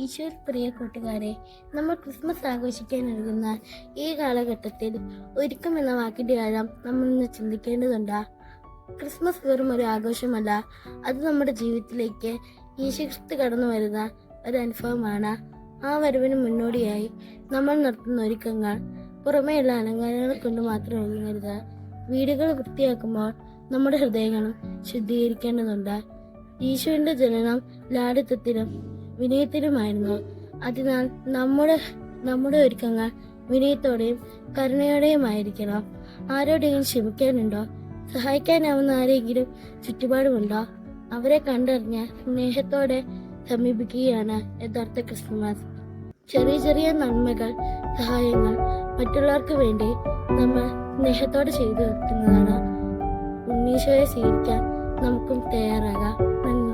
ഈശോയിൽ പ്രിയ കൂട്ടുകാരെ, നമ്മൾ ക്രിസ്മസ് ആഘോഷിക്കാൻ ഒരുങ്ങുന്ന ഈ കാലഘട്ടത്തിൽ ഒരുക്കം എന്ന വാക്കിന്റെ ആഴം നമ്മൾ ഇന്ന് ചിന്തിക്കേണ്ടതുണ്ട്. ക്രിസ്മസ് വെറും ഒരു ആഘോഷമല്ല, അത് നമ്മുടെ ജീവിതത്തിലേക്ക് യേശുക്രിസ്തു കടന്നു വരുന്ന ഒരു അനുഭവമാണ്. ആ വരവിന് മുന്നോടിയായി നമ്മൾ നടത്തുന്ന ഒരുക്കങ്ങൾ പുറമേയുള്ള അലങ്കാരങ്ങൾ കൊണ്ട് മാത്രം ഒതുങ്ങരുത്. വീടുകൾ വൃത്തിയാക്കുമ്പോൾ നമ്മുടെ ഹൃദയങ്ങളും ശുദ്ധീകരിക്കേണ്ടതുണ്ട്. ഈശോയുടെ ജനനം ലാളിത്യത്തിലും വിനയത്തിലുമായിരുന്നു. അതിനാൽ നമ്മുടെ ഒരുക്കങ്ങൾ വിനയത്തോടെയും കരുണയോടെയുമായിരിക്കണം. ആരോടെങ്കിലും ക്ഷമിക്കാനുണ്ടോ? സഹായിക്കാനാവുന്ന ആരെങ്കിലും ചുറ്റുപാടുമുണ്ടോ? അവരെ കണ്ടറിഞ്ഞ് സ്നേഹത്തോടെ സമീപിക്കുകയാണ് യഥാർത്ഥ ക്രിസ്മസ്. ചെറിയ ചെറിയ നന്മകൾ, സഹായങ്ങൾ മറ്റുള്ളവർക്ക് വേണ്ടി നമ്മൾ സ്നേഹത്തോടെ ചെയ്തു വെക്കുന്നതാണ്. ഉണ്ണീശോയെ സ്വീകരിക്കാൻ നമുക്കും തയ്യാറാകാം. നന്ദി.